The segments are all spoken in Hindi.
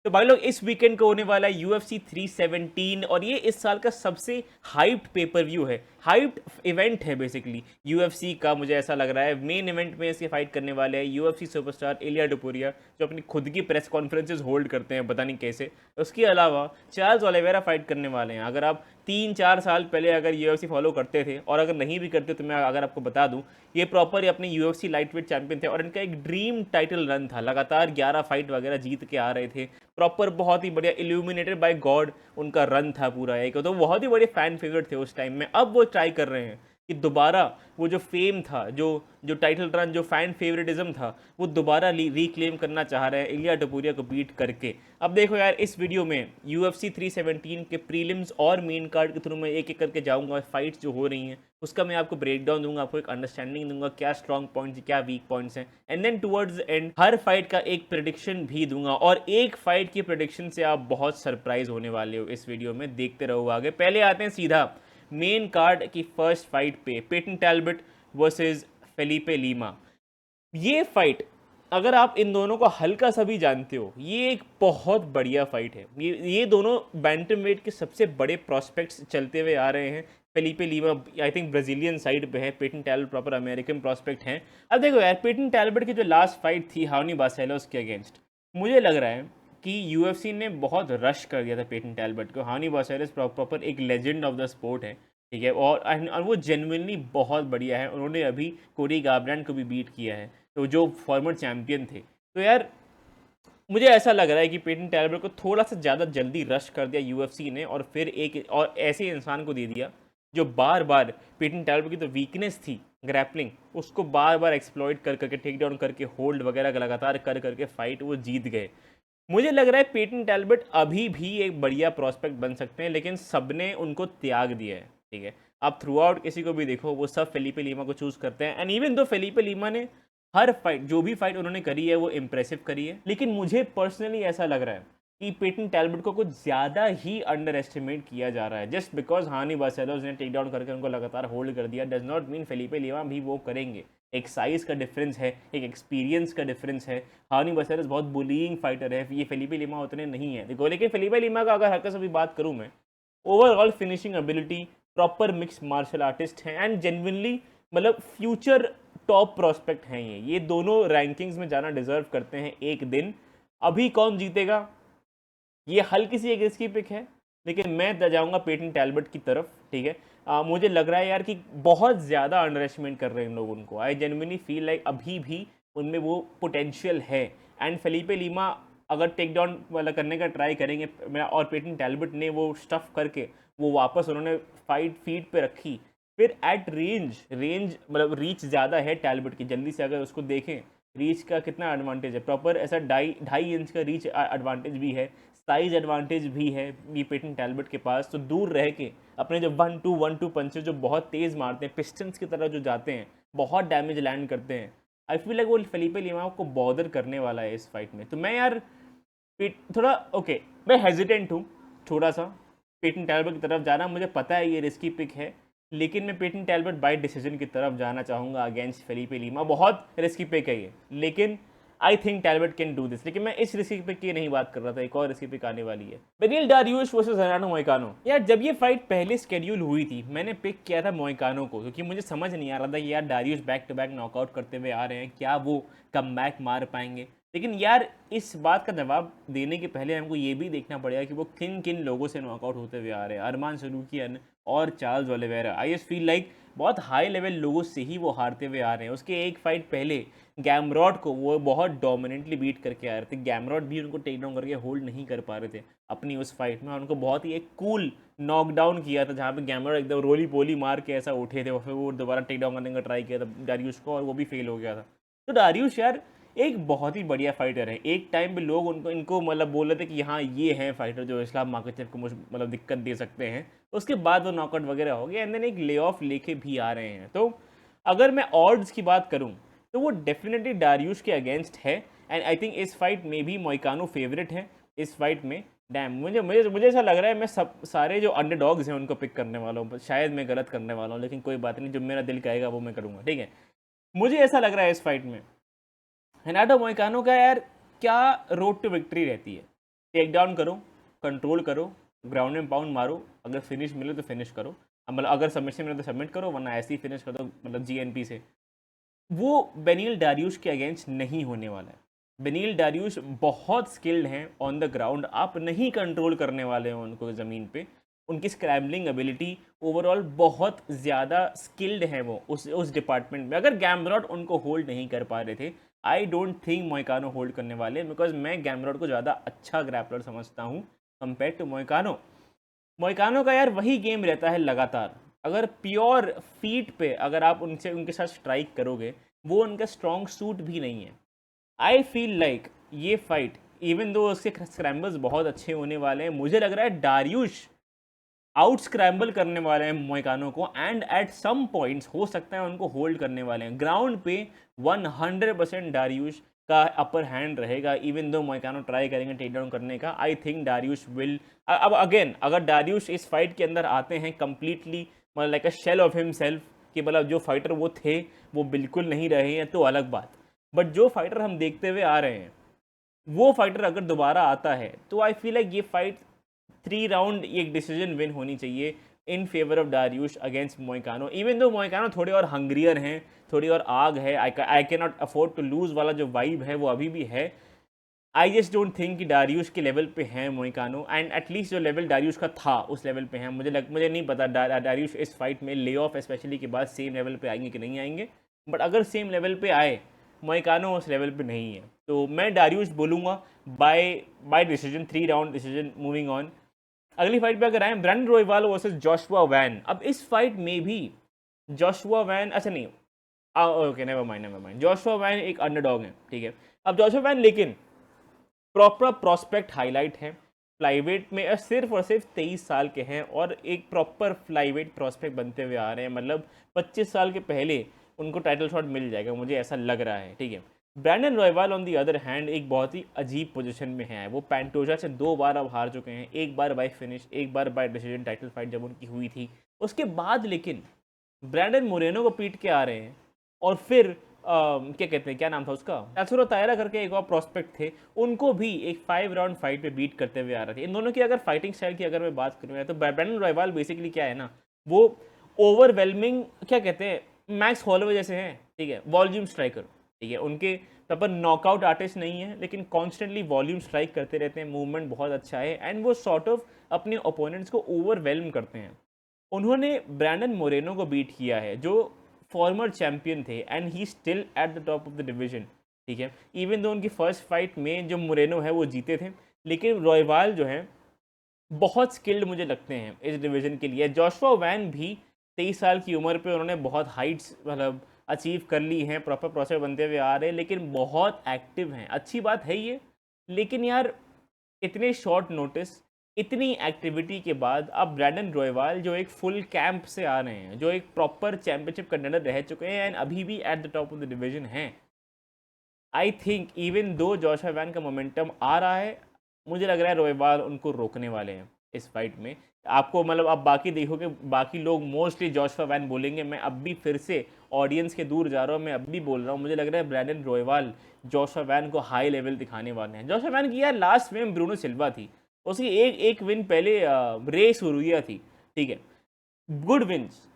तो भाई लोग इस वीकेंड को होने वाला है UFC 317 और ये इस साल का सबसे हाइप्ड पेपर व्यू है, हाइप्ड इवेंट है बेसिकली UFC का। मुझे ऐसा लग रहा है मेन इवेंट में इसके फाइट करने वाले हैं UFC सुपरस्टार इलिया टुपुरिया, जो अपनी खुद की प्रेस कॉन्फ्रेंसेज होल्ड करते हैं पता नहीं कैसे। उसके अलावा चार्ल्स ओलिवेरा फाइट करने वाले हैं। अगर आप 3-4 साल पहले अगर UFC फॉलो करते थे, और अगर नहीं भी करते तो मैं अगर आपको बता दूं, ये प्रॉपर अपने UFC लाइट वेट चैंपियन थे और इनका एक ड्रीम टाइटल रन था, लगातार 11 फाइट वगैरह जीत के आ रहे थे। प्रॉपर बहुत ही बढ़िया इल्यूमिनेटेड बाय गॉड उनका रन था पूरा एक, तो बहुत ही बड़े फैन फेवरेट थे उस टाइम में। अब वो ट्राई कर रहे हैं कि दोबारा वो जो फेम था, जो जो टाइटल रन, जो फैन फेवरेटिज्म था, वो दोबारा रिक्लेम करना चाह रहे हैं इलिया टपुरिया को बीट करके। अब देखो यार, इस वीडियो में UFC 317 के प्रीलिम्स और मेन कार्ड के थ्रू मैं एक एक करके जाऊंगा, फाइट्स जो हो रही हैं उसका मैं आपको ब्रेक डाउन दूंगा, आपको एक अंडरस्टैंडिंग दूंगा क्या स्ट्रॉन्ग पॉइंट्स क्या वीक पॉइंट्स हैं, एंड देन टुवर्ड्स एंड हर फाइट का एक प्रेडिक्शन भी दूंगा। और एक फाइट की प्रेडिक्शन से आप बहुत सरप्राइज होने वाले हो इस वीडियो में, देखते रहो आगे। पहले आते हैं सीधा मेन कार्ड की फर्स्ट फाइट पे, पेटन टैल्बट वर्सेस फेलिपे लीमा। ये फाइट, अगर आप इन दोनों को हल्का सा भी जानते हो, ये एक बहुत बढ़िया फाइट है। ये दोनों बैंटमवेट के सबसे बड़े प्रोस्पेक्ट्स चलते हुए आ रहे हैं। Felipe Lima I think Brazilian side पे है, पेटन टैल्बट प्रॉपर अमेरिकन प्रोस्पेक्ट हैं। अब देखो यार, पेटन टैल्बट की जो लास्ट फाइट थी हाउनी बार्सेलोस के अगेंस्ट, मुझे लग रहा है कि UFC ने बहुत रश कर दिया था पेटन टैल्बट को। हाउनी बार्सेलोस प्रॉपर एक लेजेंड ऑफ द स्पोर्ट है, ठीक है, और वो जेन्युइनली बहुत बढ़िया है। उन्होंने अभी कोरी गाब्रैंड को भी बीट किया है, तो जो फॉर्मर चैंपियन थे। तो यार मुझे ऐसा लग रहा है कि पेटन टैल्बट को थोड़ा सा ज़्यादा जल्दी रश कर दिया UFC ने, और फिर एक और ऐसे इंसान को दे दिया जो बार बार, पेटन टैल्बट की तो वीकनेस थी ग्रैपलिंग, उसको बार बार एक्सप्लॉइट कर करके, टेक डाउन करके, होल्ड वगैरह लगातार कर करके फाइट वो जीत गए। मुझे लग रहा है पेटन टैल्बट अभी भी एक बढ़िया प्रोस्पेक्ट बन सकते हैं, लेकिन सबने उनको त्याग दिया है, ठीक है। आप थ्रू आउट किसी को भी देखो, वो सब फेलिपे लीमा को चूज करते हैं। And even though Felipe Lima ने हर फाइट, जो भी फाइट उन्होंने करी है, वो इंप्रेसिव करी है, लेकिन मुझे पर्सनली ऐसा लग रहा है कि पेटन टैल्बट को कुछ ज़्यादा ही अंडर एस्टिमेट किया जा रहा है। जस्ट बिकॉज हानी बार्सेलोस ने टेक डाउन करके उनको लगातार होल्ड कर दिया, does not mean Felipe Lima भी वो करेंगे। एक साइज़ का डिफरेंस है, एक एक्सपीरियंस का डिफरेंस है। हानी बार्सेलोस बहुत बुलिंग फाइटर है, ये फेलिपे लीमा उतने नहीं है, देखो। लेकिन फेलिपे लीमा का अगर हल्का सा भी बात करूँ मैं, overall finishing ability, proper mix martial artist हैं, एंड जेन्युइनली मतलब फ्यूचर टॉप प्रोस्पेक्ट हैं। ये दोनों रैंकिंग्स में जाना डिजर्व करते हैं एक दिन। अभी कौन जीतेगा, ये हल्की सी एक रिस्की पिक है, लेकिन मैं जाऊंगा पेटन टैल्बट की तरफ, ठीक है। मुझे लग रहा है यार कि बहुत ज़्यादा अंडर एस्टिमेट कर रहे हैं इन लोग उनको। आई जेन्युइनली फील लाइक अभी भी उनमें वो पोटेंशियल है। एंड फेलिपे लीमा अगर टेक डाउन वाला करने का ट्राई करेंगे, और पेटन टैल्बट ने वो स्टफ करके वो वापस उन्होंने फाइट फीट पे रखी, फिर एट रेंज मतलब रीच ज़्यादा है टैल्बट की, जल्दी से अगर उसको देखें, रीच का कितना एडवांटेज है, प्रॉपर ऐसा 2.5 इंच का रीच एडवांटेज भी है, साइज एडवांटेज भी है ये पेटन टैल्बट के पास। तो दूर रह के अपने जो 1-2 पंचेस जो बहुत तेज़ मारते हैं, पिस्टन्स की तरह जो जाते हैं, बहुत डैमेज लैंड करते हैं, आई फील लाइक वो फेलिपे लीमा को बॉदर करने वाला है इस फाइट में। तो मैं यार थोड़ा ओके, मैं हेजिटेंट हूँ थोड़ा सा पेटन टैल्बट की तरफ जाना। मुझे पता है ये रिस्की पिक है, लेकिन मैं पेटन टैल्बट बाय डिसीजन की तरफ जाना चाहूँगा अगेंस्ट फेलिपे लीमा। बहुत रिस्की पिक है ये, लेकिन I think Talbott can do this. लेकिन मैं इस रिस्की पिक की नहीं बात कर रहा था, एक और रिस्की पिक आने वाली है, बेनिल डारियुश वर्सेस रेनाटो मोइकानो। यार जब ये फाइट पहले स्केड्यूल हुई थी, मैंने पिक किया था मोइकानो को, क्योंकि मुझे समझ नहीं आ रहा था कि यार डारियुश बैक टू बैक नॉकआउट करते हुए आ रहे हैं, क्या वो कम बैक मार पाएंगे। लेकिन यार इस बात का जवाब देने के पहले हमको ये भी देखना पड़ेगा कि वो किन किन लोगों से नॉकआउट होते हुए आ रहे हैं। अरमान सलूकियन और Charles Oliveira, I just feel like बहुत हाई लेवल लोगों से ही वो हारते हुए आ रहे हैं। उसके एक फाइट पहले गैमरॉड को वो बहुत डोमिनेंटली बीट करके आ रहे थे, गैमरॉड भी उनको टेक डाउन करके होल्ड नहीं कर पा रहे थे अपनी उस फाइट में, और उनको बहुत ही एक कूल नॉकडाउन किया था, जहाँ पे गैमरॉड एकदम रोली पोली मार के ऐसा उठे थे, और फिर वो दोबारा टेक डाउन करने का ट्राई किया था डारियुश को, और वो भी फेल हो गया था। तो डारियुश यार एक बहुत ही बढ़िया फाइटर है। एक टाइम पे लोग उनको इनको मतलब बोल रहे थे कि हाँ ये है फाइटर जो इस्लाम माकाचेव को मतलब दिक्कत दे सकते हैं। उसके बाद वो नॉकआउट वगैरह हो गया, एंड देन एक ले ऑफ लेके भी आ रहे हैं। तो अगर मैं ऑड्स की बात करूँ तो वो डेफिनेटली डारियुश के अगेंस्ट है, एंड आई थिंक इस फाइट में भी मोइकानो फेवरेट है इस फाइट में। डैम, मुझे मुझे मुझे ऐसा लग रहा है मैं सब सारे जो अंडरडॉग्स हैं उनको पिक करने वाला हूँ। शायद मैं गलत करने वाला हूँ, लेकिन कोई बात नहीं, जो मेरा दिल कहेगा वो मैं करूँगा, ठीक है। मुझे ऐसा लग रहा है इस फाइट में रेनाटो मोइकानो का यार क्या रोड टू विक्ट्री रहती है। टेक डाउन करो, कंट्रोल करो, ग्राउंड एंड पाउंड मारो, अगर फिनिश मिले तो फिनिश करो, मतलब अगर सबमिशन मिले तो सबमिट करो, वरना ऐसे ही फिनिश कर दो, मतलब जीएनपी से। वो बेनिल डारियुश के अगेंस्ट नहीं होने वाला है। बेनिल डारियुश बहुत स्किल्ड हैं ऑन द ग्राउंड, आप नहीं कंट्रोल करने वाले हैं उनको ज़मीन पे। उनकी स्क्रैम्बलिंग एबिलिटी ओवरऑल बहुत ज़्यादा स्किल्ड है वो उस डिपार्टमेंट में। अगर गैम्ब्रॉट उनको होल्ड नहीं कर पा रहे थे, आई डोंट थिंक मोइकानो होल्ड करने वाले, बिकॉज मैं गैम्ब्रॉट को ज़्यादा अच्छा ग्रैपलर समझता हूँ कंपेयर टू मोइकानो। मोइकानो का यार वही गेम रहता है लगातार, अगर प्योर फीट पे अगर आप उनसे उनके साथ स्ट्राइक करोगे, वो उनका स्ट्रॉन्ग सूट भी नहीं है। आई फील लाइक ये फाइट इवन दो उसके स्क्रैम्बल्स बहुत अच्छे होने वाले हैं, मुझे लग रहा है डारियुश आउट स्क्रैम्बल करने वाले हैं मोइकानो को, एंड एट सम पॉइंट्स हो सकता है उनको होल्ड करने वाले हैं ग्राउंड पे। 100% डारियुश का अपर हैंड रहेगा, इवन दो मोइकानो ट्राई करेंगे टेक डाउन करने का। आई थिंक डारियुश विल, अब अगेन अगर डारियुश इस फाइट के अंदर आते हैं कंप्लीटली मतलब like a shell of himself, कि मतलब जो फाइटर वो थे वो बिल्कुल नहीं रहे हैं, तो अलग बात। बट जो फाइटर हम देखते हुए आ रहे हैं, वो फाइटर अगर दोबारा आता है, तो आई फील लाइक ये फाइट 3 राउंड एक डिसीजन विन होनी चाहिए in favour of Dariush against Moicano. Even though Moicano थोड़े और हंग्रियर हैं, थोड़ी और आग है, I can not afford to lose वाला जो वाइब है वो अभी भी है। आई जस्ट डोंट थिंक कि डारियुश के लेवल पे हैं मोइकानो, एंड एटलीस्ट जो लेवल डारियुश का था उस लेवल पे हैं। मुझे नहीं पता डारियुश इस फाइट में ले ऑफ स्पेशली के बाद सेम लेवल पे आएंगे कि नहीं आएंगे, बट अगर सेम लेवल पे आए, मोइकानो उस लेवल पे नहीं है, तो मैं डारियुश बोलूँगा by by decision, 3 round decision. Moving on, अगली फाइट पे अगर आए Brandon Royval versus Joshua Van. अब इस फाइट में भी जोशुआ वैन, अच्छा नहीं, okay never mind, Joshua Van एक अंडरडॉग है, ठीक है। अब जोशुआ वैन लेकिन प्रॉपर प्रॉस्पेक्ट हाईलाइट है, फ्लाईवेट में सिर्फ और सिर्फ 23 साल के हैं और एक प्रॉपर फ्लाईवेट प्रॉस्पेक्ट बनते हुए आ रहे हैं, मतलब 25 साल के पहले उनको टाइटल शॉट मिल जाएगा, मुझे ऐसा लग रहा है, ठीक है। Brandon Royval on the other hand एक बहुत ही अजीब पोजीशन में है, वो पैंटोजा से 2 बार अब हार चुके हैं, एक बार बाय फिनिश, एक बार बाय डिसीजन टाइटल फाइट जब उनकी हुई थी। उसके बाद लेकिन ब्रैंडन मोरेनो को पीट के आ रहे हैं, और फिर क्या कहते हैं, क्या नाम था उसका, एल्सोरो तायरा करके एक और प्रोस्पेक्ट थे, उनको भी एक 5 राउंड फाइट पे बीट करते हुए आ रहे थे। इन दोनों की अगर फाइटिंग स्टाइल की अगर मैं बात करूँ, तो ब्रैंडन रॉयवाल बेसिकली क्या है ना, वो ओवरवेलमिंग क्या कहते हैं, मैक्स हॉलोवे जैसे हैं, ठीक है, वॉल्यूम स्ट्राइकर, ठीक है। उनके तब पर नॉकआउट आर्टिस्ट नहीं है, लेकिन कॉन्स्टेंटली वॉल्यूम स्ट्राइक करते रहते हैं, मूवमेंट बहुत अच्छा है, एंड वो सॉर्ट ऑफ अपने ओपोनेंट्स को ओवरवेलम करते हैं। उन्होंने ब्रैंडन मोरेनो को बीट किया है, जो फॉर्मर चैंपियन थे, and he still at the top of the division, ठीक है। इवन दो उनकी फर्स्ट फाइट में जो मोरेनो है वो जीते थे, लेकिन रॉयवाल जो है बहुत स्किल्ड मुझे लगते हैं इस डिवीज़न के लिए। जोशुआ वैन भी 23 साल की उम्र पे उन्होंने बहुत हाइट्स मतलब अचीव कर ली हैं, प्रॉपर प्रोसेस बनते हुए आ रहे हैं, लेकिन बहुत एक्टिव हैं, अच्छी बात है ये। लेकिन यार इतने शॉर्ट नोटिस, इतनी एक्टिविटी के बाद अब ब्रैंडन रॉयवाल जो एक फुल कैंप से आ रहे हैं, जो एक प्रॉपर चैंपियनशिप कंटेंडर रह चुके हैं एंड अभी भी at the top of the division हैं, I think even though Joshua Van का मोमेंटम आ रहा है, मुझे लग रहा है रॉयवाल उनको रोकने वाले हैं इस फाइट में। आपको मतलब आप बाकी देखोगे, बाकी लोग मोस्टली जोशुआ वैन बोलेंगे, मैं अब भी फिर से ऑडियंस के दूर जा रहा हूँ, मैं अब भी बोल रहा हूँ, मुझे लग रहा है ब्रैंडन रॉयवाल जोशुआ वैन को हाई लेवल दिखाने वाले हैं। जोशुआ वैन की यार लास्ट विन ब्रूनो सिल्वा थी, उसकी एक विन पहले रेस हुई थी, ठीक है, गुड विन्स,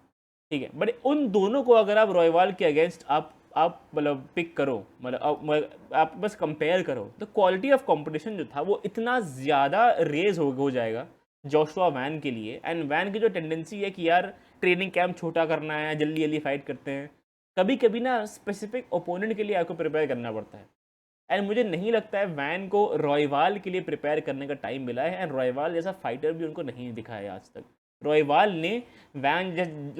ठीक है। बट उन दोनों को अगर आप रॉयवाल के अगेंस्ट आप मतलब पिक करो, मतलब आप बस कंपेयर करो, तो क्वालिटी ऑफ कंपटीशन जो था वो इतना ज़्यादा रेज हो जाएगा जोशुआ वैन के लिए। एंड वैन की जो टेंडेंसी है कि यार ट्रेनिंग कैंप छोटा करना है, जल्दी जल्दी फाइट करते हैं, कभी कभी ना स्पेसिफिक ओपोनेंट के लिए आपको प्रिपेयर करना पड़ता है, एंड मुझे नहीं लगता है वैन को रॉयवाल के लिए प्रिपेयर करने का टाइम मिला है, एंड रॉयवाल जैसा फाइटर भी उनको नहीं दिखा है आज तक। रॉयवाल ने वैन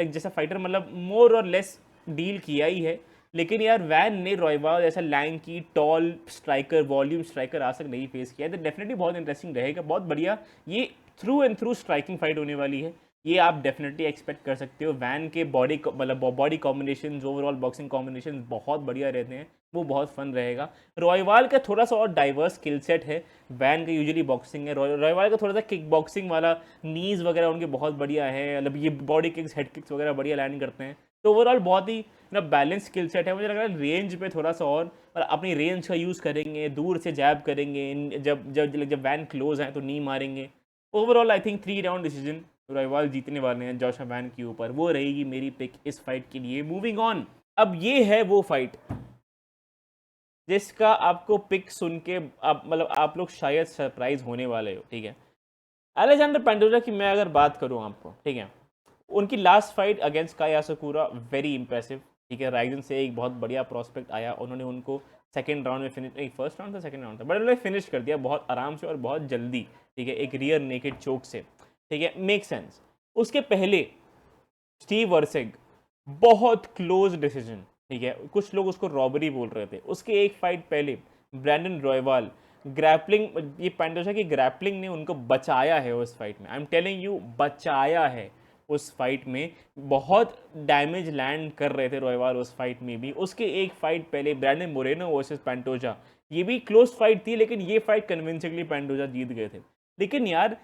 जैसा फाइटर मतलब मोर और लेस डील किया ही है, लेकिन यार वैन ने रॉयवाल जैसा lanky tall striker, volume striker आज तक नहीं फेस किया है। तो डेफिनेटली बहुत इंटरेस्टिंग रहेगा, बहुत बढ़िया, ये through and through striking fight होने वाली है, ये आप डेफिनेटली एक्सपेक्ट कर सकते हो। वैन के मतलब body combination, overall boxing combination बहुत बढ़िया रहते हैं, वो बहुत फन रहेगा। रॉयवाल का थोड़ा सा और डाइवर्स स्किल सेट है, वैन का यूजुअली बॉक्सिंग है, रॉयवाल का थोड़ा सा किक बॉक्सिंग वाला, नीज वगैरह उनके बहुत बढ़िया है, मतलब ये बॉडी किक्स, हेड किक्स वगैरह बढ़िया लैंड करते हैं। तो ओवरऑल बहुत ही ना बैलेंस स्किल सेट है। मुझे लग रहा है रेंज पे थोड़ा सा और अपनी रेंज का यूज़ करेंगे, दूर से जैब करेंगे, जब जब जब वैन क्लोज है तो नी मारेंगे। Overall I think 3 round decision Royval जीतने वाले हैं जोशा वैन के ऊपर। वो रहेगी मेरी पिक इस फाइट के लिए। मूविंग ऑन, अब ये है वो फाइट जिसका आपको पिक सुन के आप आप लोग शायद सरप्राइज होने वाले हो, ठीक है। अलेक्जेंडर पेंडोजा की मैं अगर बात करूं आपको, ठीक है, उनकी लास्ट फाइट अगेंस्ट काई असाकुरा वेरी इंप्रेसिव, ठीक है। राइजन से एक बहुत बढ़िया प्रोस्पेक्ट आया, उन्होंने उनको सेकंड राउंड में फिनिश, नहीं फर्स्ट राउंड था सेकंड राउंड था, बट उन्होंने फिनिश कर दिया बहुत आराम से और बहुत जल्दी, ठीक है, एक रियर नेकेड चोक से, ठीक है, मेक सेंस। उसके पहले स्टीव वर्सेग, बहुत क्लोज डिसीजन, ठीक है, कुछ लोग उसको रॉबरी बोल रहे थे। उसके एक फाइट पहले ब्रैंडन रॉयवाल ग्रैपलिंग, ये पेंडोजा की ग्रैपलिंग ने उनको बचाया है उस फाइट में। आई एम टेलिंग यू, बचाया है उस फाइट में। बहुत डैमेज लैंड कर रहे थे रॉयवाल उस फाइट में भी। उसके एक फाइट पहले ब्रैंडन मोरेनो वर्सेस पेंटोजा, ये भी क्लोज फाइट थी, लेकिन ये फाइट कन्विंसिंगली पेंटोजा जीत गए थे। लेकिन यार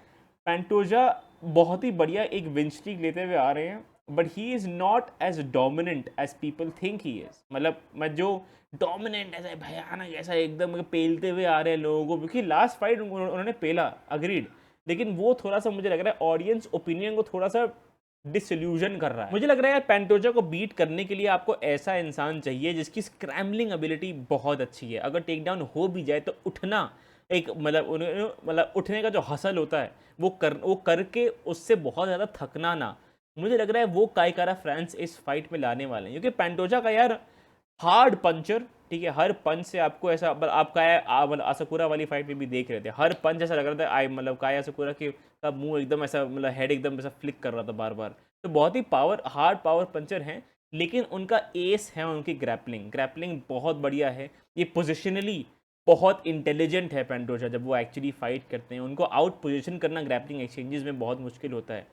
पेंटोजा बहुत ही बढ़िया एक विन स्ट्रीक लेते हुए आ रहे हैं, but he is not as dominant as people think he is. मतलब मैं जो डोमिनेंट ऐसा भयानक ऐसा एकदम पेलते हुए आ रहे हैं लोगों को, क्योंकि लास्ट फाइट उन्होंने पेला, अग्रीड, लेकिन वो थोड़ा सा मुझे लग रहा है ऑडियंस ओपिनियन को थोड़ा सा डिसल्यूजन कर रहा है। मुझे लग रहा है यार पेंटोजा को बीट करने के लिए आपको ऐसा इंसान चाहिए जिसकी स्क्रैम्बलिंग एबिलिटी बहुत अच्छी है। अगर टेक डाउन हो भी जाए तो उठना, एक मतलब उठने का जो हसल होता है वो करके उससे बहुत ज़्यादा थकना ना। मुझे लग रहा है वो काय कारा फ्रांस इस फाइट में लाने वाले हैं, क्योंकि पेंटोजा का यार हार्ड पंचर, ठीक है, हर पंच से आपको ऐसा आपका आसाकुरा वाली फाइट में भी देख रहे थे, हर पंच ऐसा लग रहा था मतलब काय आसाकुरा के का मुंह एकदम ऐसा हेड एकदम ऐसा फ्लिक कर रहा था बार बार। तो बहुत ही हार्ड पावर पंचर हैं, लेकिन उनका एस है उनकी ग्रैपलिंग बहुत बढ़िया है। ये पोजिशनली बहुत इंटेलिजेंट है पेंटोजा। जब वो एक्चुअली फाइट करते हैं उनको आउट पोजिशन करना ग्रैपलिंग एक्सचेंजेस में बहुत मुश्किल होता है।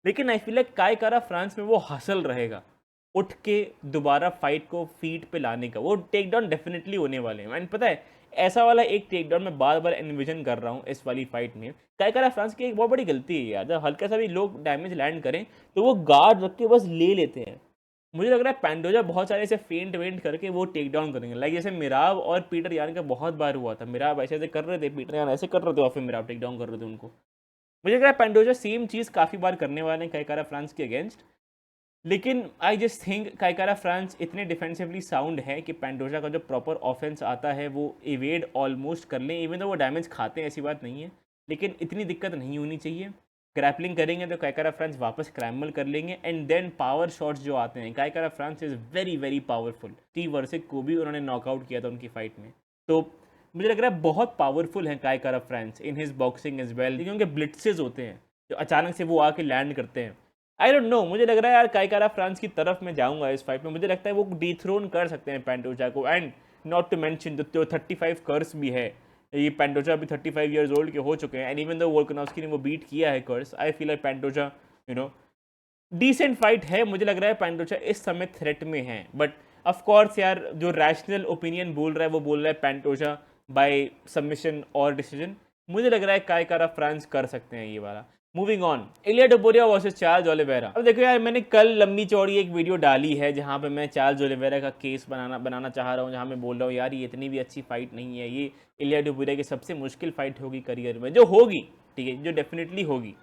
लेकिन आई फील लाइक काय कारा फ्रांस में वो हसल रहेगा उठ के दोबारा फाइट को फीट पे लाने का। वो टेक डाउन डेफिनेटली होने वाले हैं। मैंने पता है ऐसा वाला एक टेक डाउन मैं बार बार एनविजन कर रहा हूँ इस वाली फाइट में। काय कारा फ्रांस की एक बहुत बड़ी गलती है यार, जब हल्का सा भी लोग डैमेज लैंड करें तो वो गार्ड रख के बस ले लेते हैं। मुझे लग रहा है पेंडोजा बहुत सारे ऐसे फेंट वेंट करके वो टेक डाउन करेंगे, लाइक जैसे मिराव और पीटर यान का बहुत बार हुआ था। मिराव ऐसे ऐसे कर रहे थे, पीटर यान ऐसे कर रहे थे और फिर मिराव टेक डाउन कर रहे थे उनको। मुझे लग रहा है पेंडोजा सेम चीज़ काफ़ी बार करने वाले हैं काय कारा फ्रांस के अगेंस्ट। लेकिन आई जस्ट थिंक काय कारा फ्रांस इतने डिफेंसिवली साउंड है कि पेंडोजा का जो प्रॉपर ऑफेंस आता है वो इवेड ऑलमोस्ट कर लें। इवन तो वो डैमेज खाते हैं, ऐसी बात नहीं है, लेकिन इतनी दिक्कत नहीं होनी चाहिए। ग्रैपलिंग करेंगे तो काय कारा फ्रांस वापस क्रैमल कर लेंगे। एंड देन पावर शॉट्स जो आते हैं, Kai Kara France is very very powerful. Steve Erceg को भी उन्होंने नॉकआउट किया था उनकी फाइट में। तो मुझे लग रहा है बहुत पावरफुल है Kai Kara France in his boxing as well, क्योंकि उनके ब्लिट्सेस होते हैं जो अचानक से वो आके लैंड करते हैं। आई डोंट नो, मुझे लग रहा है यार काय कारा फ्रांस की तरफ मैं जाऊंगा इस फाइट में। मुझे लगता है वो डिथ्रोन कर सकते हैं पेंटोजा को। एंड नॉट टू मेंशन जो 35 कर्स भी है, ये पेंटोजा भी 35 ईयर्स ओल्ड के हो चुके हैं। एंड इवन दो वोल्कानोव्स्की ने वो बीट किया है कर्स, I feel like Pantoja decent fight है। मुझे लग रहा है पेंटोजा इस समय थ्रेट में है, बट ऑफ कोर्स यार जो रैशनल ओपिनियन बोल रहा है वो बोल रहा है पेंटोजा बाय सबमिशन और डिसीजन। मुझे लग रहा है काय कारा फ्रांस कर सकते हैं ये वाला। Moving on, Iliya टोपुरिया versus Charles Oliveira. अब देखो यार, मैंने कल लंबी चौड़ी एक वीडियो डाली है जहाँ पे मैं चार्ल्स ओलिवेरा का केस बनाना चाह रहा हूँ, जहाँ मैं बोल रहा हूँ यार ये इतनी भी अच्छी फाइट नहीं है, ये इलिया टोपुरिया की सबसे मुश्किल फाइट होगी करियर में, जो होगी, ठीक है, जो डेफिनेटली होगी।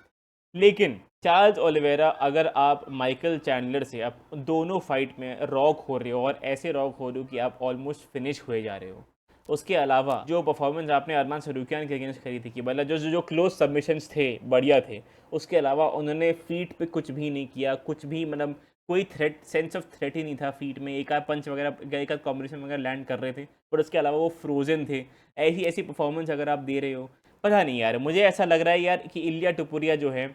लेकिन चार्ल्स ओलिवेरा, अगर आप माइकल चैंडलर से आप दोनों फाइट में रॉक हो रहे हो और ऐसे रॉक हो रहे हो कि आप ऑलमोस्ट फिनिश हुए जा रहे हो, उसके अलावा जो परफॉर्मेंस आपने अरमान सरूकियान के अगेंस्ट करी थी कि मतलब जो जो क्लोज सबमिशंस थे बढ़िया थे, उसके अलावा उन्होंने फीट पे कुछ भी नहीं किया, कुछ भी मतलब कोई थ्रेट, सेंस ऑफ थ्रेट ही नहीं था फीट में। एक आध पंच वगैरह, एक आध कॉम्बिनेशन वगैरह लैंड कर रहे थे, पर उसके अलावा वो फ्रोजन थे। ऐसी ऐसी परफॉर्मेंस अगर आप दे रहे हो, पता नहीं यार, मुझे ऐसा लग रहा है यार कि इलिया टोपुरिया जो है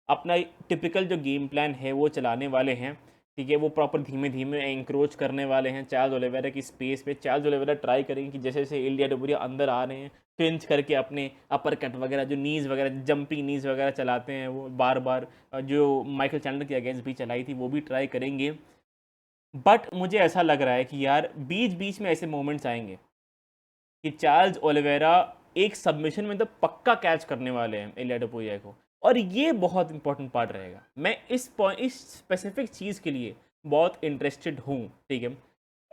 अपना टिपिकल जो गेम प्लान है वो चलाने वाले हैं, ठीक है। वो प्रॉपर धीमे धीमे एंक्रोच करने वाले हैं चार्ल्स ओलिवेरा की स्पेस पे। चार्ल्स ओलिवेरा ट्राई करेंगे कि जैसे जैसे इलिया टोपुरिया अंदर आ रहे हैं, क्लिंच करके अपने अपर कट वगैरह, जो नीज़ वगैरह, जंपी नीज़ वगैरह चलाते हैं वो बार बार, जो माइकल चैंडलर के अगेंस्ट भी चलाई थी, वो भी ट्राई करेंगे। बट मुझे ऐसा लग रहा है कि यार बीच बीच में ऐसे मोमेंट्स आएंगे कि चार्ल्स ओलिवेरा एक सबमिशन में तो पक्का कैच करने वाले हैं इलिया टोपुरिया को, और ये बहुत इंपॉर्टेंट पार्ट रहेगा। मैं इस स्पेसिफिक चीज़ के लिए बहुत इंटरेस्टेड हूँ, ठीक है।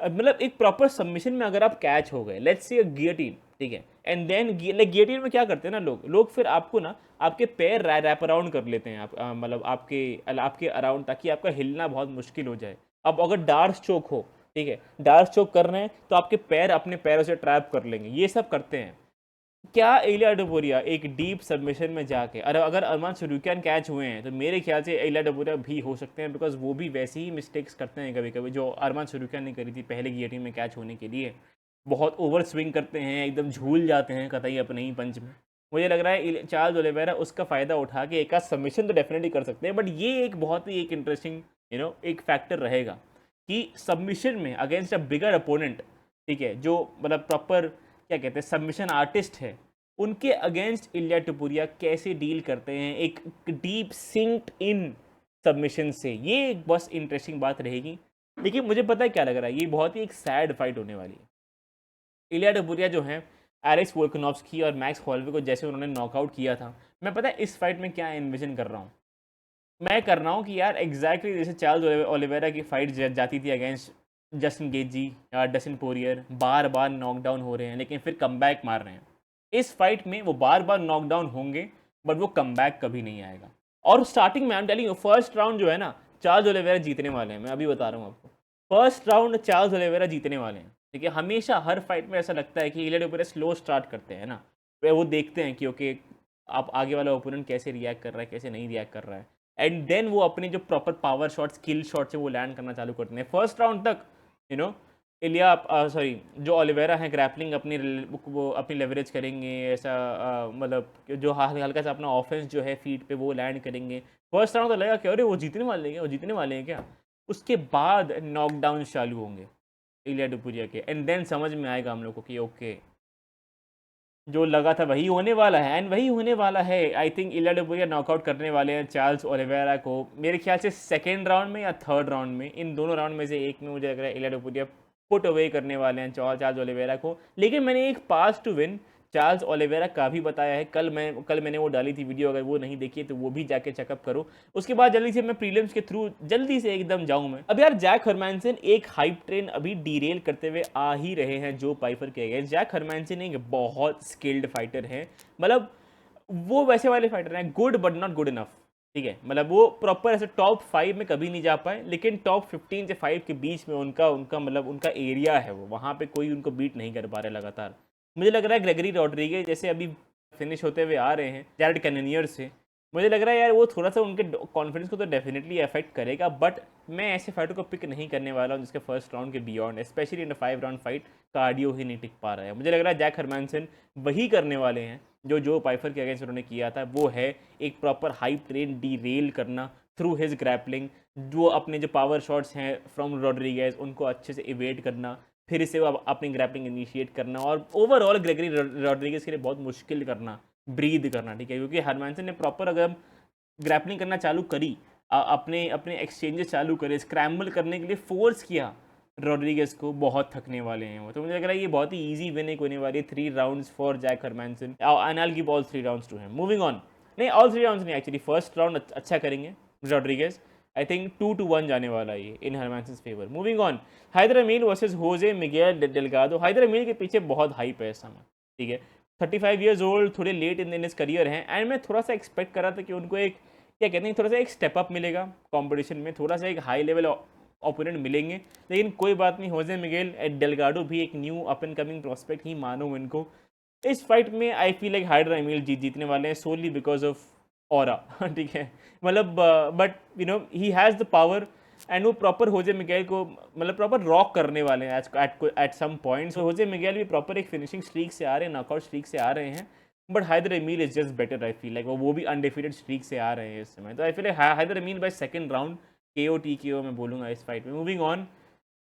मतलब एक प्रॉपर सबमिशन में अगर आप कैच हो गए, लेट्स से गियोटिन, ठीक है, एंड देन लाइक गियोटिन में क्या करते हैं ना लोग फिर आपको ना आपके पैर रैप अराउंड कर लेते हैं, आप मतलब आपके अराउंड, ताकि आपका हिलना बहुत मुश्किल हो जाए। अब अगर डार्स चोक हो, ठीक है, डार्स चोक कर रहे हैं तो आपके पैर अपने पैरों से ट्रैप कर लेंगे, ये सब करते हैं। क्या एलिया डोबोरिया एक डीप सबमिशन में जाके, अगर अरमान सरूकियान कैच हुए हैं तो मेरे ख्याल से एलिया डोबोरिया भी हो सकते हैं, बिकॉज वो भी वैसे ही मिस्टेक्स करते हैं कभी कभी जो अरमान सरूकियान ने करी थी पहले गियोटिन में कैच होने के लिए। बहुत ओवर स्विंग करते हैं, एकदम झूल जाते हैं कतई अपने ही पंच में। मुझे लग रहा है चार्ल्स ओलिवेरा उसका फ़ायदा उठा के एक आध सबमिशन तो डेफिनेटली कर सकते हैं, बट ये एक बहुत ही एक इंटरेस्टिंग एक फैक्टर रहेगा कि सबमिशन में अगेंस्ट अ बिगर अपोनेंट, ठीक है, जो मतलब प्रॉपर क्या कहते हैं सबमिशन आर्टिस्ट है, उनके अगेंस्ट इलिया टुपुरिया कैसे डील करते हैं एक डीप सिंक्ड इन सबमिशन से, ये एक बस इंटरेस्टिंग बात रहेगी। लेकिन मुझे पता है क्या लग रहा है, ये बहुत ही एक सैड फाइट होने वाली है। इलिया टुपुरिया जो है एरिक्स वोल्कनोव्स्की और मैक्स हॉलवे को जैसे उन्होंने नॉकआउट किया था, मैं पता है इस फाइट में क्या इन्विजन कर रहा हूँ। मैं कर रहा हूँ कि यार एग्जैक्टली जैसे चार्ल्स ओलिवेरा की फाइट जाती थी अगेंस्ट जस्टिन गेजी या डस्टिन पोरियर, बार बार नॉकडाउन हो रहे हैं लेकिन फिर कमबैक मार रहे हैं। इस फाइट में वो बार बार नॉकडाउन होंगे बट वो कमबैक कभी नहीं आएगा। और स्टार्टिंग में I am telling you, first round जो है ना चार्ल्स ओलिवेरा जीतने वाले हैं, मैं अभी बता रहा हूँ आपको। फर्स्ट राउंड चार्ल्स ओलिवेरा जीतने वाले हैं, ठीक है। हमेशा हर फाइट में ऐसा लगता है कि इलिया टुपुरिया स्लो स्टार्ट करते हैं ना, वो देखते हैं कि ओके आप आगे वाला ओपोनेंट कैसे रिएक्ट कर रहा है कैसे नहीं रिएक्ट कर रहा है, एंड देन वो अपने जो proper power shot skill shot से वो लैंड करना चालू करते हैं। फर्स्ट राउंड तक यू नो इलिया सॉरी जो ओलिवेरा है ग्रैपलिंग अपनी वो अपनी लेवरेज करेंगे, ऐसा मतलब जो हल्का सा अपना ऑफेंस जो है फीट पे वो लैंड करेंगे। फर्स्ट राउंड तो लगेगा कि अरे वो जीतने वाले हैं, वो जीतने वाले हैं क्या। उसके बाद नॉकडाउन चालू होंगे इलिया टुपुरिया के, एंड देन समझ में आएगा हम लोग को कि ओके जो लगा था वही होने वाला है, एंड वही होने वाला है। आई थिंक इलिया टुपुरिया नॉकआउट करने वाले हैं चार्ल्स ओलिवेरा को, मेरे ख्याल से सेकेंड राउंड में या थर्ड राउंड में, इन दोनों राउंड में से एक में मुझे लग रहा है इलिया टुपुरिया पुट अवे करने वाले हैं चार्ल्स ओलिवेरा को। लेकिन मैंने एक पास टू विन चार्ल्स ओलिवेरा का भी बताया है, कल मैंने वो डाली थी वीडियो, अगर वो नहीं देखी है तो वो भी जाके चेकअप करो। उसके बाद जल्दी से मैं प्रीलिम्स के थ्रू जल्दी से एकदम जाऊं मैं। अब यार जैक हरमैनसन एक हाइप ट्रेन अभी डीरेल करते हुए आ ही रहे हैं जो पाइफर के अगेंस्ट। जैक हरमैनसन एक बहुत स्किल्ड फाइटर है, मतलब वो वैसे वाले फाइटर हैं good but not good enough, ठीक है। मतलब वो प्रॉपर ऐसे टॉप 5 में कभी नहीं जा पाए, लेकिन टॉप 15 से 5 के बीच में उनका उनका मतलब उनका एरिया है, वो वहाँ पे कोई उनको बीट नहीं कर पा रहा लगातार। मुझे लग रहा है ग्रेगरी रॉड्रिगेज जैसे अभी फिनिश होते हुए आ रहे हैं जैरेड कैननियर से, मुझे लग रहा है यार वो थोड़ा सा उनके कॉन्फिडेंस को तो डेफिनेटली अफेक्ट करेगा, बट मैं ऐसे फाइटर को पिक नहीं करने वाला हूँ जिसके फर्स्ट राउंड के beyond, especially in 5 round fight cardio ही नहीं टिक पा रहा है। मुझे लग रहा है जैक हरमैनसन वही करने वाले हैं जो पाइफर के अगेंस्ट उन्होंने किया था, वो है एक प्रॉपर हाइप ट्रेन डीरेल करना थ्रू हिज ग्रैपलिंग, जो अपने जो पावर शॉट्स हैं फ्रॉम रॉड्रिगेज उनको अच्छे से इवेट करना, फिर से वो अपनी ग्रैपलिंग इनिशिएट करना, और ओवरऑल ग्रेगरी रॉड्रिगेज के लिए बहुत मुश्किल करना, ब्रीद करना, ठीक है। क्योंकि हरमैनसन ने प्रॉपर अगर ग्रैपलिंग करना चालू करी, अपने अपने एक्सचेंजेस चालू करे, स्क्रैम्बल करने के लिए फोर्स किया रॉड्रिगेज को, बहुत थकने वाले हैं वो। तो मुझे लग रहा है ये बहुत ही ईजी विन एक होने वाली है, 3 rounds for Jack Hermansson, and I will give all 3 rounds to him. Moving on, नहीं ऑल 3 राउंड्स नहीं, एक्चुअली फर्स्ट राउंड अच्छा करेंगे रॉड्रिगेज, आई थिंक 2-1 जाने वाला है ये in Hermansson favour. Moving on, Hyder Amil versus Jose Miguel Delgado. Hyder Amil के पीछे बहुत हाइप है इस समय, ठीक है। 35 ईयर्स ओल्ड, थोड़े लेट इन हिज करियर हैं, एंड मैं थोड़ा सा एक्सपेक्ट कर रहा था कि उनको एक क्या कहते हैं थोड़ा सा एक स्टेप अप मिलेगा कंपटीशन में, थोड़ा सा एक हाई लेवल ओपोनेंट मिलेंगे। लेकिन कोई बात नहीं, होजे मिगेल डेल्गाडो भी एक new up and coming prospect ही मानो इनको। इस फाइट में I feel like Hyder Amil जीतने वाले हैं सोली बिकॉज ऑफ ऑरा, ठीक है। मतलब but you know he has the power, and वो प्रॉपर होजे मिगेल को मतलब प्रॉपर रॉक करने वाले हैं एट सम पॉइंट। सो होजे मिगेल भी प्रॉपर एक फिनिशिंग स्ट्रीक से आ रहे हैं, नॉकआउट स्ट्रीक से आ रहे हैं, but Hyder Amil is just better. I feel like वो भी अनडिफिटेड स्ट्रीक से आ रहे हैं इस समय। तो I feel Hyder Amil by second round KO TKO मैं बोलूँगा इस फाइट में। मूविंग ऑन,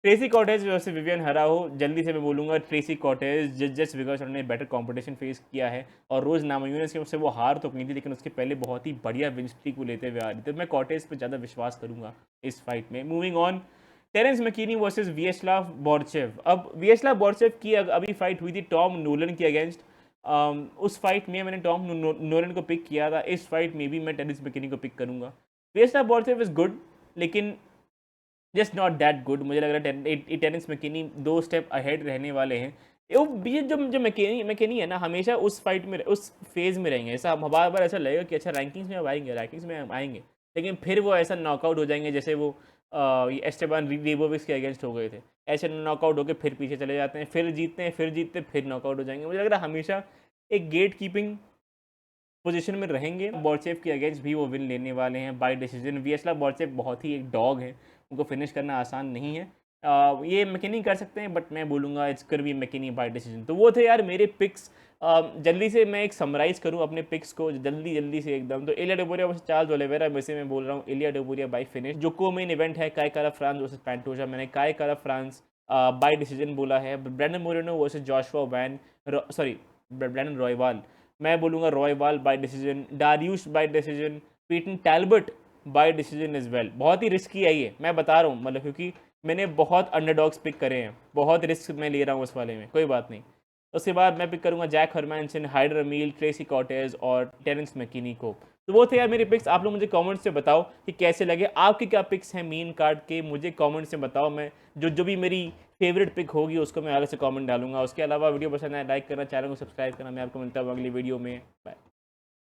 ट्रेसी कॉर्टेज वैसे विवियन हरा हो, जल्दी से मैं बोलूँगा ट्रेसी कॉर्टेज जस्ट बिकॉज उन्होंने बेटर कंपटीशन फेस किया है, और रोज़ नामायूनस के उससे वो हार तो नहीं थी, लेकिन उसके पहले बहुत ही बढ़िया विन स्ट्रीक को लेते हुए आ रही थी। तो मैं कॉर्टेज पे ज़्यादा विश्वास करूँगा इस फाइट में। Moving on, Terrance McKinney versus Viacheslav Borshchev. अब वियास्लाव बोर्चेव की अभी फाइट हुई थी टॉम नोलन के अगेंस्ट, उस फाइट में मैंने टॉम नोलन को पिक किया था, इस फाइट में भी मैं टेरेंस मैकिनी को पिक करूँगा। वियास्लाव बोर्चेव इज़ गुड, लेकिन जस्ट नॉट दैट गुड। मुझे लग रहा है टेरेंस मैकिनी 2 स्टेप अहेड रहने वाले हैं। ये जो मैकिनी मैकिनी है ना, हमेशा उस फाइट में, उस फेज़ में रहेंगे। ऐसा बार बार ऐसा लगेगा कि अच्छा रैंकिंग्स में अब आएंगे, रैंकिंग्स में आएंगे, लेकिन फिर वो ऐसा नॉकआउट हो जाएंगे जैसे वो ये एस्टेबान लीबोविक्स के अगेंस्ट हो गए थे। ऐसे नॉकआउट होकर फिर पीछे चले जाते हैं, फिर जीतते हैं, फिर जीतते, फिर नॉकआउट हो जाएंगे। मुझे लग रहा है हमेशा एक गेट कीपिंग पोजीशन में रहेंगे। बॉर्चेव के अगेंस्ट भी वो विन लेने वाले हैं बाय डिसीजन। वियस्ला बॉर्चेव बहुत ही एक डॉग है, उनको फिनिश करना आसान नहीं है। ये मैकिनी कर सकते हैं, बट मैं बोलूँगा इट्स कर बी मैकिनी बाय डिसीजन। तो वो थे यार मेरे पिक्स। जल्दी से मैं एक समराइज़ करूँ अपने पिक्स को जल्दी से एकदम। तो इलिया डेबोरिया वर्सेस चार्ल्स ओलिवेरा में से मैं बोल रहा हूँ इलिया डेबोरिया बाय फिनिश। जो को मेन इवेंट है काय कारा फ्रांस वर्सेस पैंटोजा, मैंने काय कारा फ्रांस बाय डिसीजन बोला है। Brandon Moreno versus Joshua Van, sorry Brandon Royval, मैं बोलूँगा Royval by decision. Dariush by decision. Payton Talbott by decision as well. बहुत ही रिस्की है ये, मैं बता रहा हूँ, मतलब क्योंकि मैंने बहुत अंडरडॉग्स पिक करे हैं, बहुत रिस्क मैं ले रहा हूँ उस वाले में, कोई बात नहीं। उसके बाद मैं पिक करूँगा जैक हरमैनसन, हाइडर अमील, ट्रेसी कॉर्टेज और टेरेंस मैकिनी को। तो वो थे यार मेरे पिक्स। आप लोग मुझे कमेंट्स में बताओ कि कैसे लगे, आपके क्या पिक्स हैं मेन कार्ड के, मुझे कमेंट्स में बताओ। मैं जो भी मेरी फेवरेट पिक होगी उसको मैं अलग से कमेंट डालूंगा। उसके अलावा वीडियो पसंद आए लाइक करना, चैनल को सब्सक्राइब करना। मैं आपको मिलता हूँ अगली वीडियो में। बाय।